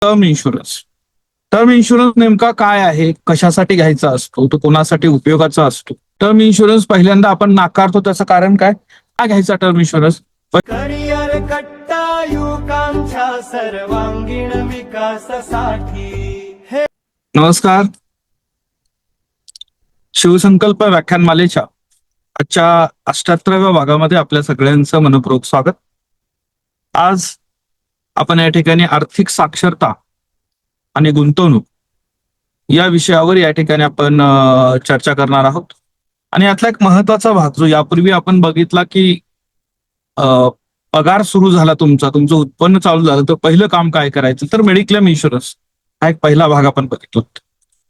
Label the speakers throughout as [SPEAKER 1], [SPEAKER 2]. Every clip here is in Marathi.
[SPEAKER 1] Term insurance. टर्म इन्शुरन्स नेमका काय आहे, कशासाठी घ्यायचा असतो, तो कोणासाठी उपयोगाचा असतो? टर्म इन्शुरन्स पहिल्यांदा आपण नाकारतो, त्याचं कारण काय? का घ्यायचा टर्म इन्शुरन्स?
[SPEAKER 2] करिअर कट्टा युवकांच्या सर्वांगीण विकासासाठी.
[SPEAKER 1] नमस्कार. शिवसंकल्प व्याख्यानमालेच्या आजच्या 78व्या भागामध्ये आपल्या सगळ्यांचं मनपूर्वक स्वागत. आज आपण या ठिकाणी आर्थिक साक्षरता आणि गुंतवणूक या विषयावर या ठिकाणी आपण चर्चा करणार आहोत. आणि यातला एक महत्वाचा भाग जो यापूर्वी आपण बघितला की पगार सुरू झाला, तुमचं उत्पन्न चालू झालं, तर पहिलं काम काय करायचं, तर मेडिक्लेम इन्शुरन्स हा एक पहिला भाग आपण बघितला.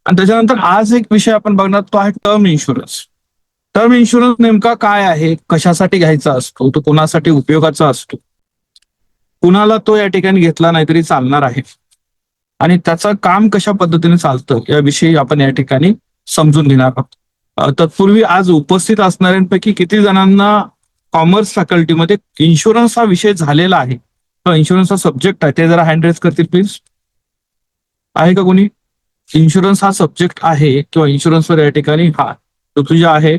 [SPEAKER 1] आणि त्याच्यानंतर आज एक विषय आपण बघणार, तो आहे टर्म इन्शुरन्स. टर्म इन्शुरन्स नेमका काय आहे, कशासाठी घ्यायचा असतो, तो कोणासाठी उपयोगाचा असतो, कुणाला तो या ठिकाणी घेतला नाही तरी चालणार आहे, आणि त्याचं काम कशा पद्धतीने चालतं याविषयी आपण या ठिकाणी समजून घेणार आहोत. तत्पूर्वी आज उपस्थित असणाऱ्यांपैकी किती जणांना कॉमर्स फॅकल्टीमध्ये इन्शुरन्स हा विषय झालेला आहे, इन्शुरन्स हा सब्जेक्ट आहे, ते जरा हँड रेज करतील प्लीज. आहे का कोणी? इन्शुरन्स हा सब्जेक्ट आहे किंवा इन्शुरन्सवर या ठिकाणी हा तुझ्या आहे?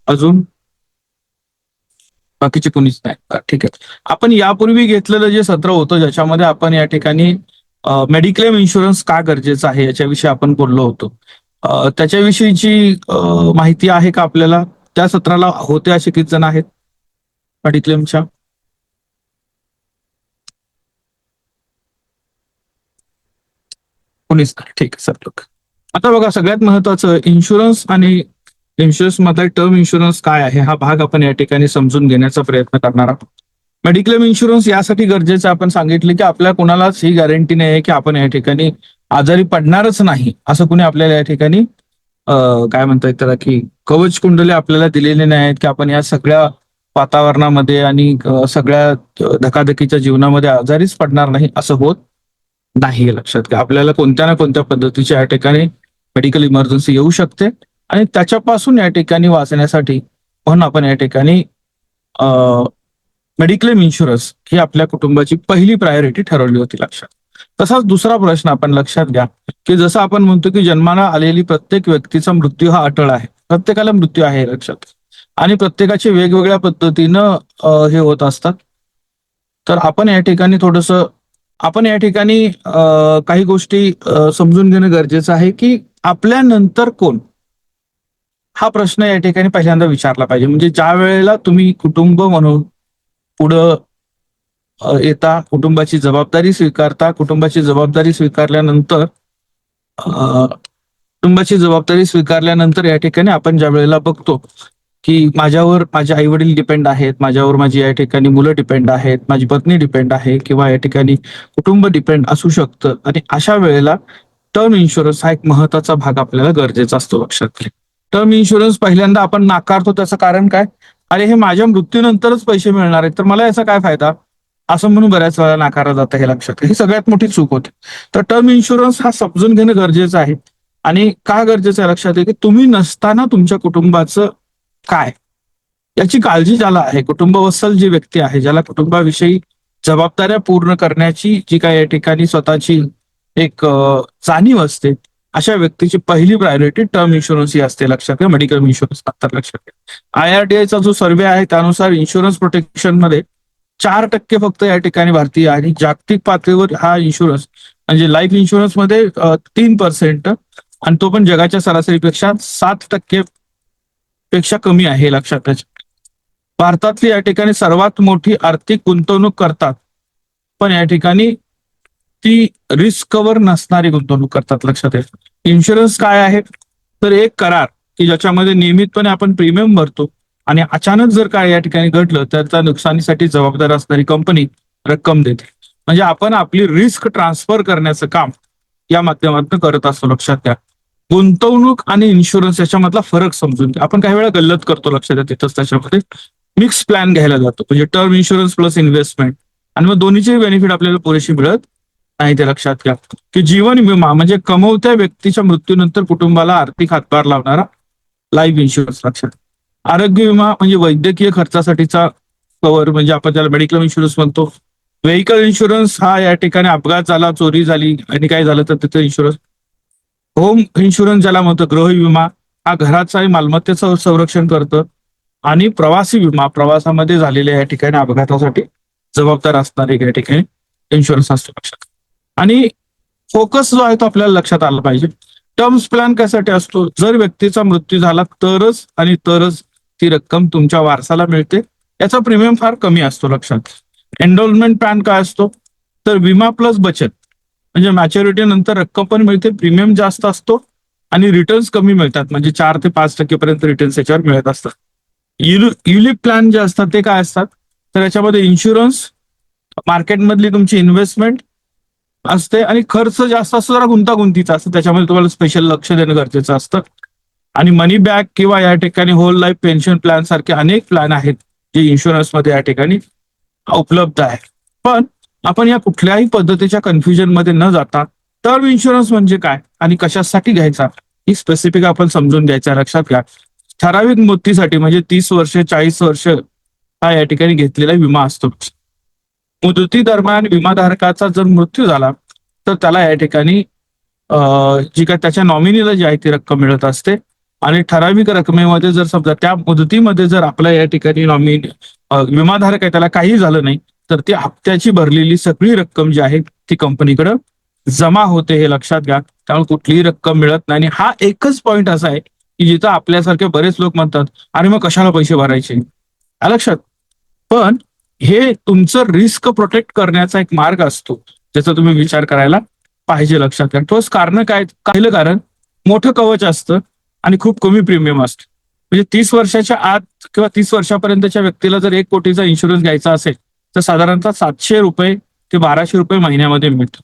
[SPEAKER 1] अजून बाकीचे कोणीच नाही. ठीक आहे. आपण यापूर्वी घेतलेलं जे सत्र होतं ज्याच्यामध्ये आपण या ठिकाणी मेडिक्लेम इन्शुरन्स का गरजेचं आहे याच्याविषयी आपण बोललो होतो. त्याच्याविषयीची माहिती आहे का आपल्याला? त्या सत्राला होते असे किती जण आहेत मेडिक्लेमच्या? कोणीच नाही. ठीक आहे सर. आता बघा, सगळ्यात महत्वाचं इन्शुरन्स आणि इन्शुरन्स मध्ये टर्म इन्शुरन्स काय आहे हा भाग आपण या ठिकाणी समजून घेण्याचा प्रयत्न करणार आहोत. मेडिक्लेम इन्शुरन्स यासाठी गरजेचं आपण सांगितले की आपल्या कोणालाच ही गॅरंटी नाही आहे की आपण या ठिकाणी आजारी पडणारच नाही, असं कुणी आपल्याला या ठिकाणी काय म्हणता येईल त्याला की कवच कुंडले आपल्याला दिलेले नाही आहेत की आपण या सगळ्या वातावरणामध्ये आणि सगळ्या धकाधकीच्या जीवनामध्ये आजारीच पडणार नाही, असं होत नाही. हे लक्षात घ्या. आपल्याला कोणत्या ना कोणत्या पद्धतीच्या या ठिकाणी मेडिकल इमर्जन्सी येऊ शकते आणि त्याच्यापासून या ठिकाणी वाचण्यासाठी म्हणून आपण या ठिकाणी मेडिक्लेम इन्शुरन्स ही आपल्या कुटुंबाची पहिली प्रायोरिटी ठरवली होती. लक्षात. तसाच दुसरा प्रश्न आपण लक्षात घ्या की जसं आपण म्हणतो की जन्माला आलेली प्रत्येक व्यक्तीचा मृत्यू हा अटळ आहे, प्रत्येकाला मृत्यू आहे लक्षात, आणि प्रत्येकाचे वेगवेगळ्या पद्धतीनं हे होत असतात. तर आपण या ठिकाणी आपण या ठिकाणी काही गोष्टी समजून घेणं गरजेचं आहे की आपल्यानंतर कोण, हा प्रश्न या ठिकाणी पहिल्यांदा विचारला पाहिजे. म्हणजे ज्या वेळेला तुम्ही कुटुंब म्हणून पुढं येता, कुटुंबाची जबाबदारी स्वीकारता, कुटुंबाची जबाबदारी स्वीकारल्यानंतर या ठिकाणी आपण ज्या वेळेला बघतो की माझ्यावर माझे आई वडील डिपेंड आहेत, माझ्यावर माझी या ठिकाणी मुलं डिपेंड आहेत, माझी पत्नी डिपेंड आहे किंवा या ठिकाणी कुटुंब डिपेंड असू शकतं, आणि अशा वेळेला टर्म इन्शुरन्स हा एक महत्वाचा भाग आपल्याला गरजेचा असतो. लक्षात घ्या. टर्म इन्शुरन्स पहिल्यांदा आपण नाकारतो, त्याचं कारण काय? अरे हे माझ्या मृत्यूनंतरच पैसे मिळणार आहेत, तर मला याचा काय फायदा, असं म्हणून बऱ्याच वेळा नाकारलं जातं. हे लक्षात घ्या. ही सगळ्यात मोठी चूक होते. तर टर्म इन्शुरन्स हा समजून घेणं गरजेचं आहे. आणि का गरजेचं आहे लक्षात घ्या की तुम्ही नसताना तुमच्या कुटुंबाचं काय याची काळजी ज्याला आहे, कुटुंबवत्सल जी व्यक्ती आहे, ज्याला कुटुंबाविषयी जबाबदाऱ्या पूर्ण करण्याची जी काय या ठिकाणी स्वतःची एक जाणीव असते, अशा व्यक्तीची पहिली प्रायोरिटी टर्म इन्शुरन्स ही असते. लक्षात घ्या. मेडिकल इन्शुरन्स नंतर. लक्षात घ्या. IRDAI जो सर्वे आहे त्यानुसार इन्शुरन्स प्रोटेक्शन मध्ये 4% फक्त या ठिकाणी भारतीय, आणि जागतिक पातळीवर हा इन्शुरन्स म्हणजे लाईफ इन्शुरन्स मध्ये 3%, आणि तो पण जगाच्या सरासरीपेक्षा 7% पेक्षा कमी आहे. लक्षात घ्या. भारतातली या ठिकाणी सर्वात मोठी आर्थिक गुंतवणूक करतात, पण या ठिकाणी ती रिस्क कव्हर नसणारी गुंतवणूक करतात. लक्षात घ्या. इन्शुरन्स काय आहे, तर एक करार की ज्याच्यामध्ये नियमितपणे आपण प्रीमियम भरतो, आणि अचानक जर काय या ठिकाणी घडलं तर त्या नुकसानीसाठी जबाबदार असणारी कंपनी रक्कम देते. म्हणजे आपण आपली रिस्क ट्रान्सफर करण्याचं काम या माध्यमातून करत असतो. लक्षात घ्या. गुंतवणूक आणि इन्शुरन्स याच्यामधला फरक समजून घ्या. आपण काही वेळा गल्लत करतो. लक्षात घ्या. तिथंच त्याच्यामध्ये मिक्स प्लॅन घ्यायला जातो, म्हणजे टर्म इन्शुरन्स प्लस इन्व्हेस्टमेंट, आणि मग दोन्हीचे बेनिफिट आपल्याला पुरेशी मिळत नाही. ते लक्षात घ्या की जीवन विमा म्हणजे कमवत्या व्यक्तीच्या मृत्यूनंतर कुटुंबाला आर्थिक हातभार लावणारा लाईफ इन्शुरन्स. लक्षात. आरोग्य विमा म्हणजे वैद्यकीय खर्चासाठीचा कव्हर, म्हणजे आपण त्याला मेडिक्लेम इन्शुरन्स म्हणतो. व्हेकल इन्शुरन्स हा या ठिकाणी अपघात झाला, चोरी झाली आणि काय झालं तर तिथे इन्शुरन्स. होम इन्शुरन्स ज्याला म्हणतो, गृह विमा, हा घराचं आणि मालमत्तेचं संरक्षण करतं. आणि प्रवासी विमा, प्रवासामध्ये झालेल्या या ठिकाणी अपघातासाठी जबाबदार असणारे या ठिकाणी इन्शुरन्स असतो लक्षात. आणि फोकस जो आहे तो आपल्याला लक्षात आला पाहिजे. टर्म्स प्लॅन कशासाठी असतो? जर व्यक्तीचा मृत्यू झाला तरच आणि तरच ती रक्कम तुमच्या वारसाला मिळते. याचा प्रीमियम फार कमी असतो लक्षात. एनरोलमेंट प्लॅन काय असतो? तर विमा प्लस बचत, म्हणजे मॅच्युरिटी नंतर रक्कम पण मिळते, प्रीमियम जास्त असतो आणि रिटर्न्स कमी मिळतात, म्हणजे 4 ते 5% पर्यंत रिटर्न्स याच्यावर मिळत असतात. युलिप प्लॅन जे असतात ते काय असतात? तर याच्यामध्ये इन्शुरन्स, मार्केटमधली तुमची इन्व्हेस्टमेंट असते आणि खर्च जास्त असतो, जरा गुंतागुंतीचा असतो, त्याच्यामध्ये तुम्हाला स्पेशल लक्ष देणं गरजेचं असतं. आणि मनी बॅक किंवा या ठिकाणी होल लाईफ पेन्शन प्लॅन सारखे अनेक प्लॅन आहेत जे इन्शुरन्समध्ये या ठिकाणी उपलब्ध आहे. पण आपण या कुठल्याही पद्धतीच्या कन्फ्युजन मध्ये न जाता टर्म इन्शुरन्स म्हणजे काय आणि कशासाठी घ्यायचा ही स्पेसिफिक आपण समजून घ्यायचा. लक्षात घ्या, ठराविक मुदतीसाठी म्हणजे 30 वर्ष 40 वर्ष हा या ठिकाणी घेतलेला विमा असतो. मुदती दरम्यान विमाधारकाचा जर मृत्यू झाला तर त्याला या ठिकाणी जी काय त्याच्या नॉमिनीला जी आहे ती रक्कम मिळत असते. आणि ठराविक रकमेमध्ये जर समजा त्या मुदतीमध्ये जर आपल्या या ठिकाणी नॉमिनी विमाधारक आहे त्याला काही झालं नाही तर ती हप्त्याची भरलेली सगळी रक्कम जी आहे ती कंपनीकडे जमा होते, हे लक्षात घ्या. त्यामुळे कुठलीही रक्कम मिळत नाही. आणि हा एकच पॉइंट असा आहे की जिथं आपल्यासारखे बरेच लोक म्हणतात, अरे मग कशाला पैसे भरायचे, लक्षात. पण हे तुमचं रिस्क प्रोटेक्ट करण्याचा एक मार्ग असतो ज्याचा तुम्ही विचार करायला पाहिजे, लक्षात घ्या. ठोस कारण काय? पहिलं कारण, मोठं कवच असतं आणि खूप कमी प्रीमियम असतं. म्हणजे 30 वर्षाच्या आत किंवा 30 वर्षापर्यंतच्या व्यक्तीला जर 1 कोटीचा इन्शुरन्स घ्यायचा असेल तर साधारणतः 700 रुपये ते 1200 रुपये महिन्यामध्ये मिळतं.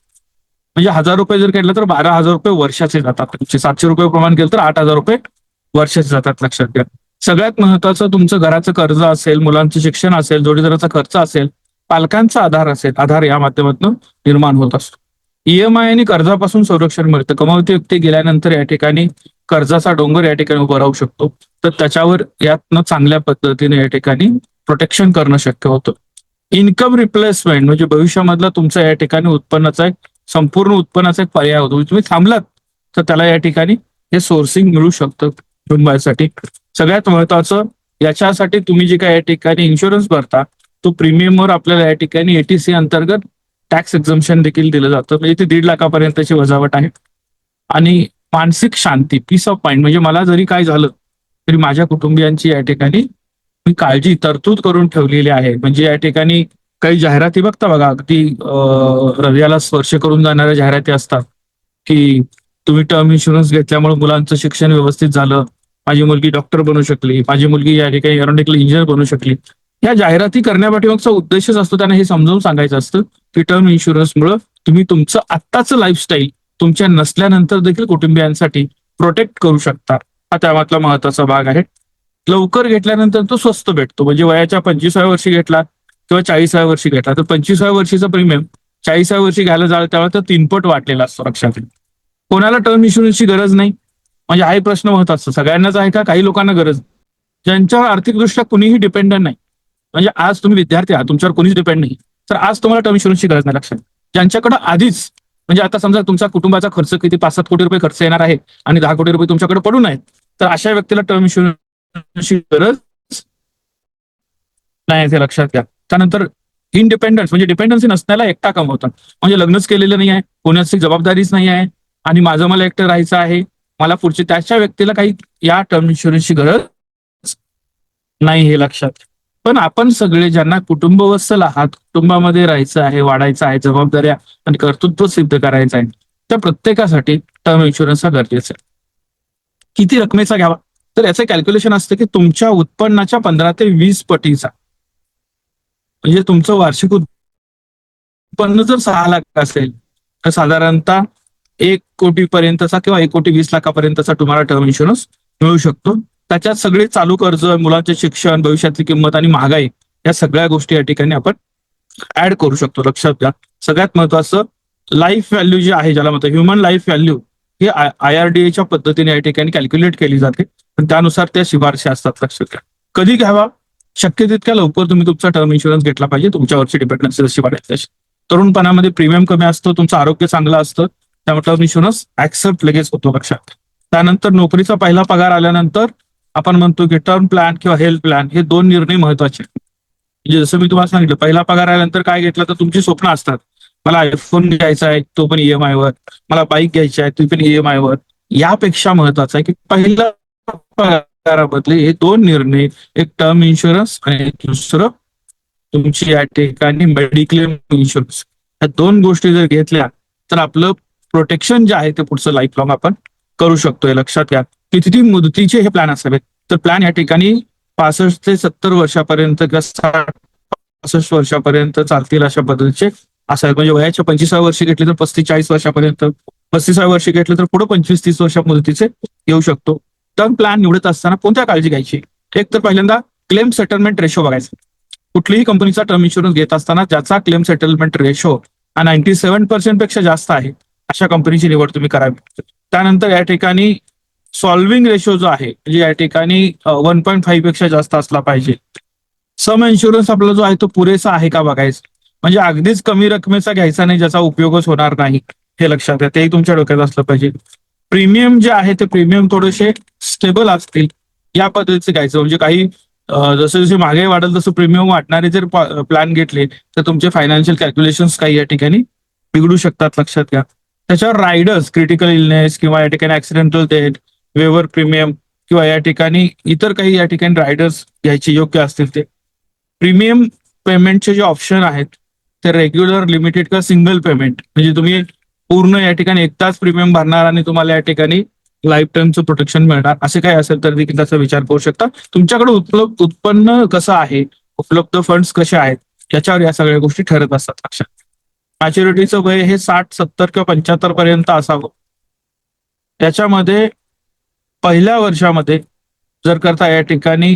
[SPEAKER 1] म्हणजे 1000 रुपये जर केलं तर 12,000 रुपये वर्षाचे जातात. 700 रुपये प्रमाण केलं तर 8,000 रुपये वर्षाचे जातात, लक्षात घ्या. सगळ्यात महत्वाचं, तुमचं घराचं कर्ज असेल, मुलांचं शिक्षण असेल, जोडीदाराचा खर्च असेल, पालकांचा आधार असेल, आधार या माध्यमातून निर्माण होत असतो. ईएमआय आणि कर्जापासून संरक्षण मिळतं. कमावती व्यक्ती गेल्यानंतर या ठिकाणी कर्जाचा डोंगर या ठिकाणी उभा राहू शकतो, तर त्याच्यावर यातनं चांगल्या पद्धतीने या ठिकाणी प्रोटेक्शन करणं शक्य होतं. इन्कम रिप्लेसमेंट म्हणजे भविष्यामधला तुमचा या ठिकाणी उत्पन्नाचा एक संपूर्ण उत्पन्नाचा एक पर्याय होतो. म्हणजे तुम्ही थांबलात तर त्याला या ठिकाणी हे सोर्सिंग मिळू शकतं कुटुंबासाठी. सगळ्यात महत्वाचं, याच्यासाठी तुम्ही जे काय या ठिकाणी इन्शुरन्स भरता तो प्रीमियमवर आपल्याला या ठिकाणी एटीसी अंतर्गत टॅक्स एक्झम्पशन देखील दिलं जातं. म्हणजे ते 1,50,000 वजावट आहे. आणि मानसिक शांती, पीस ऑफ माइंड, म्हणजे मला जरी काय झालं तरी माझ्या कुटुंबियांची या ठिकाणी मी काळजी तरतूद करून ठेवलेली आहे. म्हणजे या ठिकाणी काही जाहिराती बघता बघा, अगदी हृदयाला स्पर्श करून जाणाऱ्या जाहिराती असतात की तुम्ही टर्म इन्शुरन्स घेतल्यामुळे मुलांचं शिक्षण व्यवस्थित झालं, माझी मुलगी डॉक्टर बनू शकली, माझी मुलगी या ठिकाणी एरोनॉटिकल इंजिनियर बनू शकली. या जाहिराती करण्यापाठीमागचा उद्देशच असतो त्यांना हे समजावून सांगायचं असतं की टर्म इन्शुरन्समुळे तुम्ही तुमचं आत्ताचं लाईफस्टाईल तुमच्या नसल्यानंतर देखील कुटुंबियांसाठी प्रोटेक्ट करू शकता. हा त्यामधला महत्वाचा भाग आहे. लवकर घेतल्यानंतर तो स्वस्त भेटतो. म्हणजे वयाच्या 25व्या वर्षी घेतला किंवा 40व्या वर्षी घेतला तर 25व्या वर्षीचा प्रीमियम 40व्या वर्षी घ्यायला जाल तेव्हा तर 3 पट वाटलेला असतो, लक्षात घ्या. कोणाला टर्म इन्शुरन्सची गरज नाही, म्हणजे हाही प्रश्न महत्वाचा. सगळ्यांनाच आहे का? काही लोकांना गरज. ज्यांच्यावर आर्थिकदृष्ट्या कुणीही डिपेंडंट नाही, म्हणजे आज तुम्ही विद्यार्थी आहात, तुमच्यावर कोणीच डिपेंड नाही, तर आज तुम्हाला टर्म इन्शुरन्सची गरज नाही, लक्षात. ज्यांच्याकडे आधीच, म्हणजे आता समजा तुमचा कुटुंबाचा खर्च किती 5-7 कोटी रुपये खर्च येणार आहे आणि 10 कोटी रुपये तुमच्याकडे पडून आहेत, तर अशा व्यक्तीला टर्म इन्शुरन्सची गरज नाही, हे लक्षात घ्या. त्यानंतर इंडिपेंडन्स, म्हणजे डिपेंडन्सी नसण्याला एकटा कमवतात. म्हणजे लग्नच केलेलं नाही आहे, कोणाची जबाबदारीच नाही आहे आणि माझं मला एकटं राहायचं आहे, मला पुढची, त्याच्या व्यक्तीला काही या टर्म इन्शुरन्सची गरज नाही, हे लक्षात. पण आपण सगळे ज्यांना कुटुंबवत्सल आहात, कुटुंबामध्ये राहायचं आहे, वाढायचं आहे, जबाबदाऱ्या आणि कर्तृत्व सिद्ध करायचं आहे, त्या प्रत्येकासाठी टर्म इन्शुरन्स हा गरजेचा आहे. किती रकमेचा घ्यावा? तर याचं कॅल्क्युलेशन असतं की तुमच्या उत्पन्नाच्या 15 ते 20 पटीचा. म्हणजे तुमचं वार्षिक उत्पन्न जर 6 लाख असेल तर साधारणतः 1 कोटीपर्यंतचा किंवा 1,20,00,000पर्यंतचा तुम्हाला टर्म इन्शुरन्स मिळू शकतो. त्याच्यात सगळे चालू कर्ज, मुलांचे शिक्षण, भविष्यातली किंमत आणि महागाई या सगळ्या गोष्टी या ठिकाणी आपण ऍड करू शकतो, लक्षात घ्या. सगळ्यात महत्वाचं, लाईफ व्हॅल्यू जी आहे, ज्याला म्हणतात ह्युमन लाईफ व्हॅल्यू, ही IRDAच्या पद्धतीने या ठिकाणी कॅल्क्युलेट केली जाते आणि त्यानुसार त्या शिफारशी असतात, लक्षात घ्या. कधी घ्यावा? शक्य तितक्या लवकर तुम्ही तुमचा टर्म इन्शुरन्स घेतला पाहिजे. तुमच्यावरची डिपेंडन्सी जशी वाढेल तशी. तरुणपणामध्ये प्रीमियम कमी असतं, तुमचं आरोग्य चांगलं असतं, त्यामुळे टर्म इन्शुरन्स ऍक्सेप्ट लगेच होतो लक्षात. त्यानंतर नोकरीचा पहिला पगार आल्यानंतर आपण म्हणतो की टर्म प्लॅन किंवा हेल्थ प्लॅन हे 2 निर्णय महत्वाचे. म्हणजे जसं मी तुम्हाला सांगितलं, पहिला पगार आल्यानंतर काय घेतलं तर तुमची स्वप्न असतात. मला आयफोन घ्यायचा आहे, तो पण EMI वर. मला बाईक घ्यायची आहे, ती पण EMI वर. यापेक्षा महत्वाचं आहे की पहिला पगाराबद्दल हे 2 निर्णय, एक टर्म इन्शुरन्स आणि दुसरं तुमची या ठिकाणी मेडिक्लेम इन्शुरन्स, या 2 गोष्टी जर घेतल्या तर आपलं प्रोटेक्शन जे आहे ते पुढचं लाईफ लॉंग आपण करू शकतो. हे लक्षात घ्या. किती मुदतीचे हे प्लॅन असावेत, तर प्लॅन या ठिकाणी 65 ते 70 वर्षापर्यंत किंवा 60-65 वर्षापर्यंत चालतील अशा पद्धतीचे असावेत. म्हणजे वयाच्या 25व्या वर्षी घेतले तर 35-40 वर्षापर्यंत, 35व्या वर्षी घेतले तर पुढे 25-30 वर्षा मुदतीचे येऊ शकतो. टर्म प्लॅन निवडत असताना कोणत्या काळजी घ्यायची? एक तर पहिल्यांदा क्लेम सेटलमेंट रेशो बघायचा. कुठलीही कंपनीचा टर्म इन्शुरन्स घेत असताना ज्याचा क्लेम सेटलमेंट रेशो हा 97% पेक्षा जास्त आहे अशा कंपनीची निवड तुम्ही करावी. त्यानंतर या ठिकाणी सॉल्व्हिंग रेशो जो आहे म्हणजे या ठिकाणी 1.5 पेक्षा जास्त असला पाहिजे. सम इन्शुरन्स आपला जो आहे तो पुरेसा आहे का बघायचं. म्हणजे अगदीच कमी रकमेचा घ्यायचा नाही ज्याचा उपयोगच होणार नाही, हे लक्षात घ्या. तेही तुमच्या डोक्यात असलं पाहिजे. प्रीमियम जे आहे ते प्रीमियम थोडेसे स्टेबल असतील या पद्धतीचे घ्यायचं. म्हणजे काही जसे जसे महागाई वाढेल तसं प्रीमियम वाढणारे जर प्लॅन घेतले तर तुमचे फायनान्शियल कॅल्क्युलेशन्स काही या ठिकाणी बिघडू शकतात, लक्षात घ्या. त्याच्यावर रायडर्स, क्रिटिकल इलनेस किंवा या ठिकाणी ऍक्सिडेंटल डेथ, वेवर प्रीमियम किंवा या ठिकाणी इतर काही या ठिकाणी रायडर्स घ्यायचे योग्य असतील ते. प्रीमियम पेमेंटचे जे ऑप्शन आहेत ते रेग्युलर, लिमिटेड किंवा सिंगल पेमेंट, म्हणजे तुम्ही पूर्ण या ठिकाणी एकदाच प्रीमियम भरणार आणि तुम्हाला या ठिकाणी लाईफ टाईमचं प्रोटेक्शन मिळणार, असे काही असेल तर देखील त्याचा विचार करू शकता. तुमच्याकडे उपलब्ध उत्पन्न कसं आहे, उपलब्ध फंड्स कसे आहेत याच्यावर या सगळ्या गोष्टी ठरत असतात. लक्षात. मॅच्युरिटीचं वय हे 60, 70 किंवा 75 पर्यंत असावं. याच्यामध्ये पहिल्या वर्षामध्ये जर करता या ठिकाणी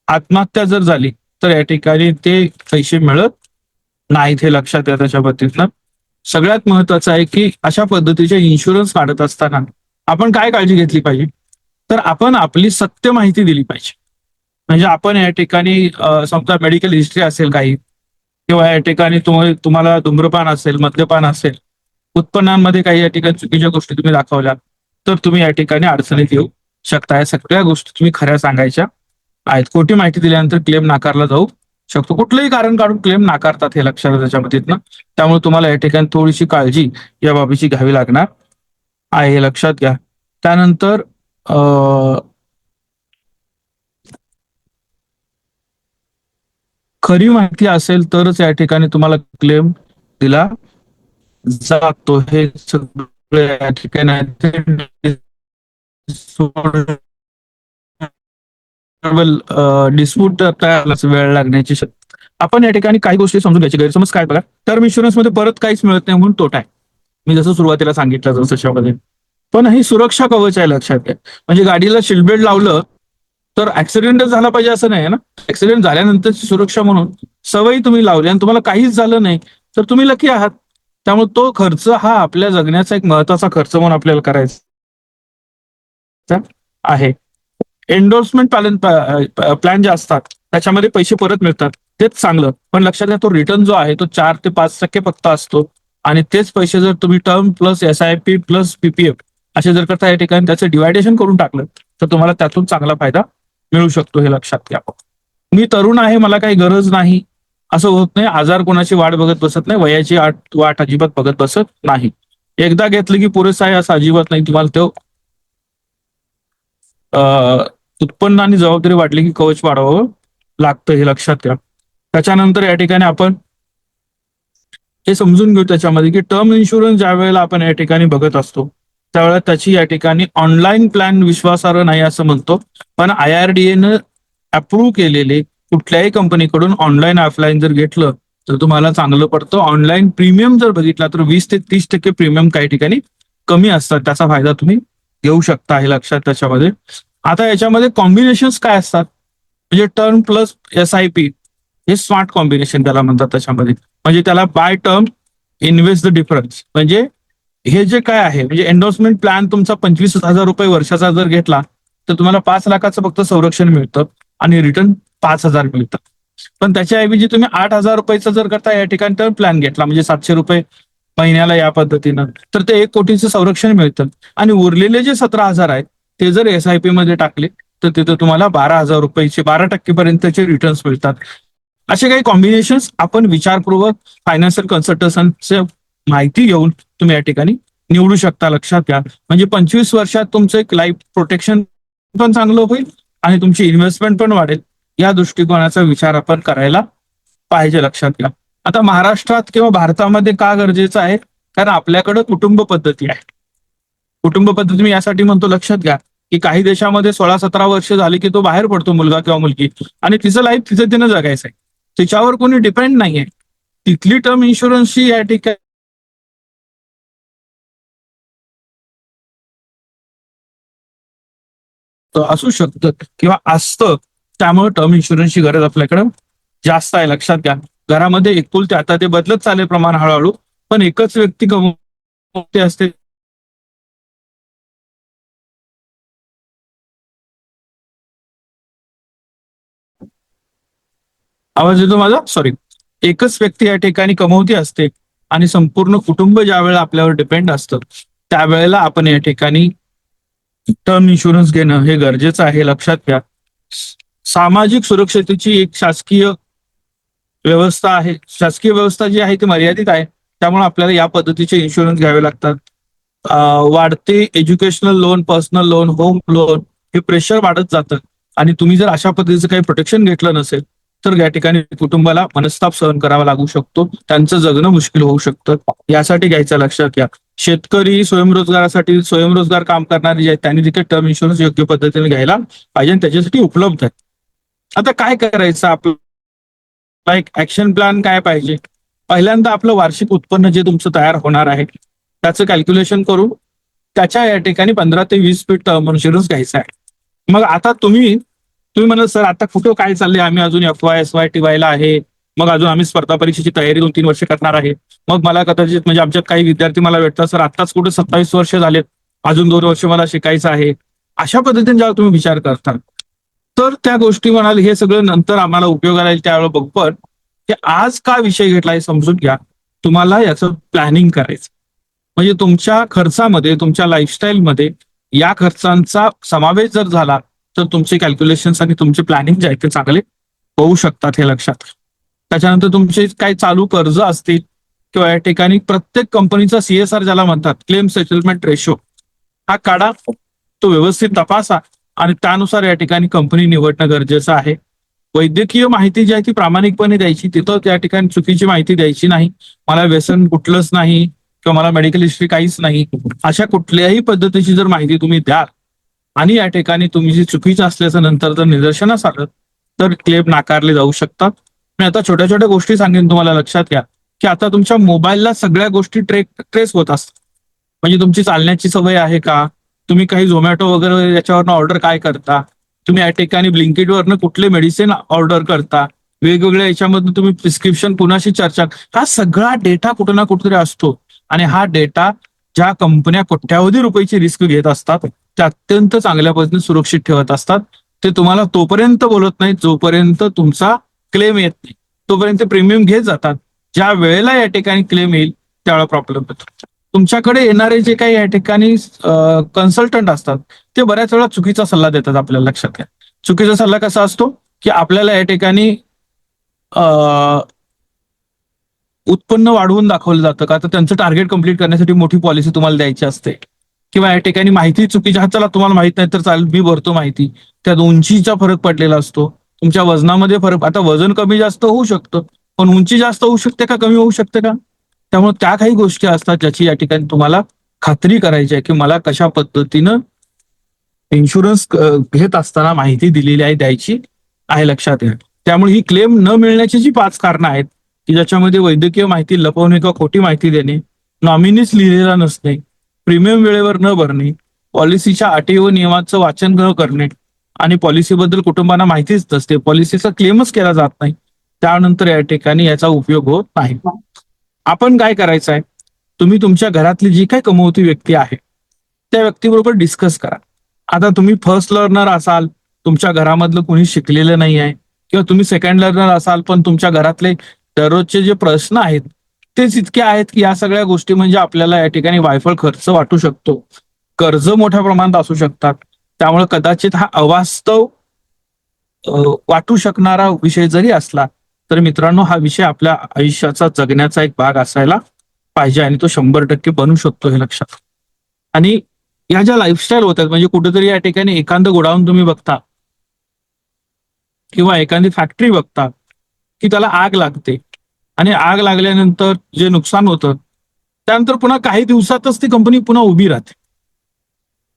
[SPEAKER 1] आत्महत्या जर झाली तर या ठिकाणी ते पैसे मिळत नाहीत, हे लक्षात या त्याच्या बाबतीतनं. सगळ्यात महत्वाचं आहे की अशा पद्धतीचे इन्शुरन्स काढत असताना आपण काय काळजी घेतली पाहिजे, तर आपण आपली सत्य माहिती दिली पाहिजे. म्हणजे आपण या ठिकाणी समजा मेडिकल हिस्ट्री असेल काही, किंवा या ठिकाणी तुम्हाला धूम्रपान असेल, मद्यपान असेल, उत्पन्नांमध्ये काही या ठिकाणी चुकीच्या गोष्टी तुम्ही दाखवल्या तर तुम्ही या ठिकाणी अडचणीत येऊ शकता. या सगळ्या गोष्टी तुम्ही खऱ्या सांगायच्या आहेत. खोटी माहिती दिल्यानंतर क्लेम नाकारला जाऊ शकतो. कुठलंही कारण काढून क्लेम नाकारतात, हे लक्षात त्याच्यामध्येनं. त्यामुळे तुम्हाला या ठिकाणी थोडीशी काळजी या बाबीची घ्यावी लागणार आहे, हे लक्षात घ्या. त्यानंतर खरी माहिती असेल तरच या ठिकाणी तुम्हाला क्लेम दिला जातो. हे सगळे या ठिकाणी डिस्प्यूट तयार वेळ लागण्याची शक्यता. आपण या ठिकाणी काही गोष्टी समजून घ्यायची. गैरसमज काय बघा, टर्म इन्शुरन्स मध्ये परत काहीच मिळत नाही म्हणून तोटा आहे. मी जसं सुरुवातीला सांगितलं तशामध्ये. पण ही सुरक्षा कवच आहे, लक्षात घ्या. म्हणजे गाडीला सीटबेल्ट लावलं तर ऍक्सिडेंटच झाला पाहिजे असं नाही ना. ऍक्सिडेंट झाल्यानंतरची सुरक्षा म्हणून सवयी तुम्ही लावली आणि तुम्हाला काहीच झालं नाही तर तुम्ही लकी आहात. त्यामुळे तो खर्च हा आपल्या जगण्याचा एक महत्वाचा खर्च म्हणून आपल्याला करायचा आहे. एन्डोर्समेंट प्लॅन जे असतात त्याच्यामध्ये पैसे परत मिळतात, तेच चांगलं. पण लक्षात घ्या, तो रिटर्न जो आहे तो 4 ते 5% फक्त असतो. आणि तेच पैसे जर तुम्ही term plus SIP plus PPF असे जर करता या ठिकाणी त्याचं डिवायडेशन करून टाकलं तर तुम्हाला त्यातून चांगला फायदा मिळू शकतो, हे लक्षात घ्या. मी तरुण आहे, मला काही गरज नाही असं होत नाही. आजार कोणाची वाट बघत बसत नाही, वयाची वाट अजिबात बघत बसत नाही. एकदा घेतलं की पुरेसं आहे असं अजिबात नाही. तुम्हाला तो उत्पन्न आणि जबाबदारी वाढली की कवच वाढवावं लागतं, हे लक्षात घ्या. त्याच्यानंतर या ठिकाणी आपण हे समजून घेऊ त्याच्यामध्ये की टर्म इन्शुरन्स ज्या वेळेला आपण या ठिकाणी बघत असतो त्यावेळेला त्याची या ठिकाणी ऑनलाईन प्लॅन विश्वासार्ह नाही असं म्हणतो. पण IRDA अप्रूव्ह केलेले कुठल्याही कंपनीकडून ऑनलाईन ऑफलाईन जर घेतलं तर तुम्हाला चांगलं पडतं. ऑनलाईन प्रीमियम जर बघितला तर 20 ते 30% प्रीमियम काही ठिकाणी कमी असतात. त्याचा फायदा तुम्ही घेऊ शकता, हे लक्षात त्याच्यामध्ये. आता याच्यामध्ये कॉम्बिनेशन्स काय असतात, म्हणजे टर्म प्लस SIP हे स्मार्ट कॉम्बिनेशन त्याला म्हणतात. त्याच्यामध्ये म्हणजे त्याला by term invest the difference. म्हणजे हे जे काय आहे, म्हणजे एन्डोर्समेंट प्लॅन तुमचा 25,000 रुपये वर्षाचा जर घेतला तर तुम्हाला 5 लाखाचं फक्त संरक्षण मिळतं आणि रिटर्न 5,000 मिळतं. पण त्याच्याऐवजी तुम्ही 8,000 रुपयाचा जर करता या ठिकाणी टर्म प्लॅन घेतला म्हणजे 700 रुपये महिन्याला या पद्धतीनं, तर ते 1 कोटीचं संरक्षण मिळतं. आणि उरलेले जे 17,000 आहेत ते जर SIP मध्ये टाकले तर तिथे तुम्हाला 12,000 रुपयाचे 12% पर्यंतचे रिटर्न्स मिळतात. असे काही कॉम्बिनेशन्स आपण विचारपूर्वक फायनान्शियल कन्सल्टन्टचे माहिती घेऊन तुम्ही या ठिकाणी निवडू शकता. लक्षात घ्या. म्हणजे 25 वर्षात तुमचं एक लाईफ प्रोटेक्शन पण चांगलं होईल आणि तुमची इन्व्हेस्टमेंट पण वाढेल. या दृष्टिकोनाचा विचार आपण करायला पाहिजे. लक्षात घ्या. आता महाराष्ट्रात किंवा भारतामध्ये का गरजेचं आहे? कारण आपल्याकडे कुटुंब पद्धती आहे. कुटुंब पद्धती मी यासाठी म्हणतो, लक्षात घ्या, की काही देशामध्ये 16-17 वर्ष झाली की तो बाहेर पडतो मुलगा किंवा मुलगी, आणि तिचं लाईफ तिचं तिनं जगायचंय. तिच्यावर कोणी डिपेंड नाहीये. तिथली टर्म इन्शुरन्सची या ठिकाणी असू शकतं किंवा असतं. त्यामुळे टर्म इन्शुरन्सची गरज आपल्याकडे जास्त आहे. लक्षात घ्या. घरामध्ये एकुलते, आता ते बदलत चालले प्रमाण हळूहळू, पण एकच व्यक्ती कमवते असते. आवाज येतो माझा? सॉरी. एकच व्यक्ती या ठिकाणी कमवती असते आणि संपूर्ण कुटुंब ज्या वेळेला आपल्यावर डिपेंड असतं त्यावेळेला आपण या ठिकाणी टर्म इन्शुरन्स घेणं हे गरजेचं आहे. लक्षात घ्या. सामाजिक सुरक्षतेची एक शासकीय व्यवस्था आहे. शासकीय व्यवस्था जी आहे ती मर्यादित आहे. त्यामुळे आपल्याला या पद्धतीचे इन्शुरन्स घ्यावे लागतात. वाढते educational loan, personal loan, home loan, हे प्रेशर वाढत जातं. आणि तुम्ही जर अशा पद्धतीचं काही प्रोटेक्शन घेतलं नसेल तर या ठिकाणी कुटुंबाला मनस्ताप सहन करावा लागू शकतो. त्यांचं जगणं मुश्किल होऊ शकतं. यासाठी घ्यायचं. लक्षात घ्या. शेतकरी स्वयंरोजगारासाठी, स्वयंरोजगार काम करणारे जे आहेत त्यांनी देखील टर्म इन्शुरन्स योग्य पद्धतीने घ्यायला पाहिजे आणि त्याच्यासाठी उपलब्ध आहे. आता काय करायचं? आपला एक ऍक्शन प्लॅन काय पाहिजे? पहिल्यांदा आपलं वार्षिक उत्पन्न जे तुमचं तयार होणार आहे त्याचं कॅल्क्युलेशन करून त्याच्या या ठिकाणी 15 ते 20 फीट टर्म इन्शुरन्स घ्यायचा आहे. मग आता तुम्ही म्हणा सर आता कुठं काय चाललंय, आम्ही अजून FY SY टीवायला आहे, मग अजून आम्ही स्पर्धा परीक्षेची तयारी 2-3 वर्ष करणार आहे, मग मला कदाचित म्हणजे आमच्यात काही विद्यार्थी मला भेटतात सर आत्ताच कुठे 27 वर्ष झालेत, अजून 2 वर्ष मला शिकायचं आहे. अशा पद्धतीने जेव्हा तुम्ही विचार करता तर त्या गोष्टी म्हणाल हे सगळं नंतर आम्हाला उपयोगाला येईल त्यावेळेला बघू. पण हे आज का विषय घेतला हे समजून घ्या. तुम्हाला याचं प्लॅनिंग करायचं म्हणजे तुमच्या खर्चामध्ये, तुमच्या लाईफस्टाईलमध्ये या खर्चांचा समावेश जर झाला तर तुमचे कॅल्क्युलेशन्स आणि तुमचे प्लॅनिंग जे आहे ते चांगले होऊ शकतात. हे लक्षात घ्या. त्याच्यानंतर तुमचे काही चालू कर्ज असतील किंवा या ठिकाणी प्रत्येक कंपनीचा CSR ज्याला म्हणतात, क्लेम सेटलमेंट रेशो, हा काढा, तो व्यवस्थित तपासा आणि त्यानुसार या ठिकाणी कंपनी निवडणं गरजेचं आहे. वैद्यकीय माहिती जी आहे ती प्रामाणिकपणे द्यायची. तिथं त्या ठिकाणी चुकीची माहिती द्यायची नाही. मला व्यसन कुठलंच नाही किंवा मला मेडिकल हिस्ट्री काहीच नाही, अशा कुठल्याही पद्धतीची जर माहिती तुम्ही द्याल आणि या ठिकाणी तुम्ही जे चुकीचं असल्याचं नंतर जर निदर्शनास आलं तर क्लेम नाकारले जाऊ शकतात. मी आता छोट्या छोट्या गोष्टी सांगेन तुम्हाला. लक्षात घ्या की आता तुमच्या मोबाईलला सगळ्या गोष्टी ट्रेस होत असतात. म्हणजे तुमची चालण्याची सवय आहे का, तुम्ही काही झोमॅटो वगैरे याच्यावरनं ऑर्डर काय करता, तुम्ही या ठिकाणी ब्लिंकिटवरनं कुठले मेडिसिन ऑर्डर करता, वेगवेगळ्या याच्यामधून तुम्ही प्रिस्क्रिप्शन कुणाशी चर्चा, हा सगळा डेटा कुठं ना कुठेतरी असतो. आणि हा डेटा ज्या कंपन्या कोट्यावधी रुपयाची रिस्क घेत असतात ते अत्यंत चांगल्या पद्धतीने सुरक्षित ठेवत असतात. ते तुम्हाला तोपर्यंत बोलत नाहीत जोपर्यंत तुमचा क्लेम येत नाही, तोपर्यंत प्रीमियम घेत जातात. ज्या वेळेला या ठिकाणी क्लेम येईल त्यावेळेला प्रॉब्लेम येतो. तुमच्याकडे येणारे जे काही या ठिकाणी कन्सल्टंट असतात ते बऱ्याच वेळा चुकीचा सल्ला देतात. आपल्याला लक्षात घ्या. चुकीचा सल्ला कसा असतो की आपल्याला या ठिकाणी उत्पन्न वाढवून दाखवलं जातं का, तर त्यांचं टार्गेट कंप्लीट करण्यासाठी मोठी पॉलिसी तुम्हाला द्यायची असते. किंवा या ठिकाणी माहिती चुकीची, हा चला तुम्हाला माहित नाही तर चालेल मी भरतो माहिती, त्यात उंचीचा फरक पडलेला असतो, तुमच्या वजनामध्ये फरक. आता वजन कमी जास्त होऊ शकतं पण उंची जास्त होऊ शकते का, कमी होऊ शकते का? त्यामुळे त्या काही गोष्टी असतात ज्याची या ठिकाणी तुम्हाला खात्री करायची आहे की मला कशा पद्धतीनं इन्शुरन्स घेत असताना माहिती दिलेली आहे, द्यायची आहे. लक्षात घ्या. त्यामुळे ही क्लेम न मिळण्याची जी 5 कारणं आहेत की ज्याच्यामध्ये वैद्यकीय माहिती लपवणे किंवा खोटी माहिती देणे, नॉमिनीच लिहिलेला नसणे, प्रीमियम वेळेवर न भरणे, पॉलिसीच्या अटी व नियमांचं वाचन न करणे आणि पॉलिसीबद्दल कुटुंबांना माहितीच नसते, पॉलिसीचा क्लेमच केला जात नाही, त्यानंतर या ठिकाणी याचा उपयोग होत नाही. आपण काय करायचं आहे, तुम्ही तुमच्या घरातली जी काही कमवती व्यक्ती आहे त्या व्यक्तीबरोबर डिस्कस करा. आता तुम्ही फर्स्ट लर्नर असाल, तुमच्या घरामधलं कोणी शिकलेलं नाही आहे, किंवा तुम्ही सेकंड लर्नर असाल पण तुमच्या घरातले दररोजचे जे प्रश्न आहेत तेच इतके आहेत की या सगळ्या गोष्टी म्हणजे आपल्याला या ठिकाणी वायफळ खर्च वाटू शकतो, कर्ज मोठ्या प्रमाणात असू शकतात. त्यामुळे कदाचित हा अवास्तव वाटू शकणारा विषय जरी असला तर मित्रांनो हा विषय आपल्या आयुष्याचा जगण्याचा एक भाग असायला पाहिजे आणि तो 100% बनू शकतो हे लक्षात. आणि या ज्या लाईफस्टाईल होतात म्हणजे कुठेतरी या ठिकाणी एखादं गोडाऊन तुम्ही बघता किंवा एखादी फॅक्टरी बघता की त्याला आग लागते आणि आग लागल्यानंतर जे नुकसान होतं त्यानंतर पुन्हा काही दिवसातच ती कंपनी पुन्हा उभी राहते.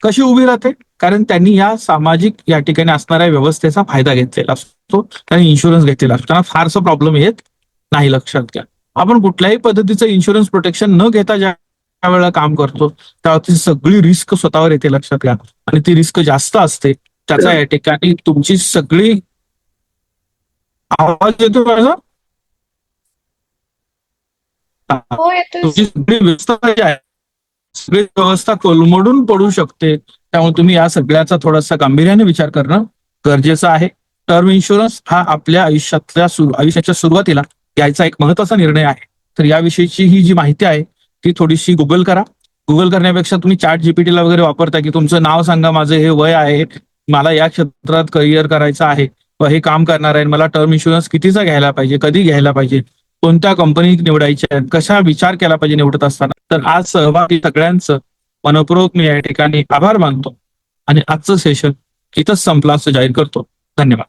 [SPEAKER 1] कशी उभी राहते? कारण त्यांनी या सामाजिक या ठिकाणी असणाऱ्या व्यवस्थेचा फायदा घेतलेला असतो, त्यांनी इन्शुरन्स घेतलेला असतो, त्यांना फारसा प्रॉब्लेम येत नाही. लक्षात घ्या, आपण कुठल्याही पद्धतीचं इन्शुरन्स प्रोटेक्शन न घेता ज्या वेळेला काम करतो त्यावरती सगळी रिस्क स्वतःवर येते. लक्षात घ्या, आणि ती रिस्क जास्त असते. त्याचा या ठिकाणी तुमची सगळी आवाज येतो माझा?
[SPEAKER 3] हो येतोय
[SPEAKER 1] तुमची
[SPEAKER 3] सर.
[SPEAKER 1] सगळी व्यवस्था जी आहे सगळी व्यवस्था कोलमडून पडू शकते. त्यामुळे तुम्ही या सगळ्याचा थोडासा गांभीर्याने विचार करणं गरजेचं आहे. टर्म इन्शुरन्स हा आपल्या आयुष्याच्या सुरुवातीला घ्यायचा एक महत्वाचा निर्णय आहे. तर याविषयीची ही जी माहिती आहे ती थोडीशी गुगल करा. गुगल करण्यापेक्षा तुम्ही चॅट जीपीटीला वगैरे वापरता की तुमचं नाव सांगा, माझं हे वय आहे, मला या क्षेत्रात करिअर करायचं आहे व हे काम करणार आहे, मला टर्म इन्शुरन्स कितीचा घ्यायला पाहिजे, कधी घ्यायला पाहिजे, कोणत्या कंपनी निवडायच्या आहेत, कशा विचार केला पाहिजे निवडत असताना. तर आज सहभागी सगळ्यांचं मनपूर्वक मी या ठिकाणी आभार मानतो आणि आजचं सेशन इथंच संपलं असं जाहीर करतो. धन्यवाद.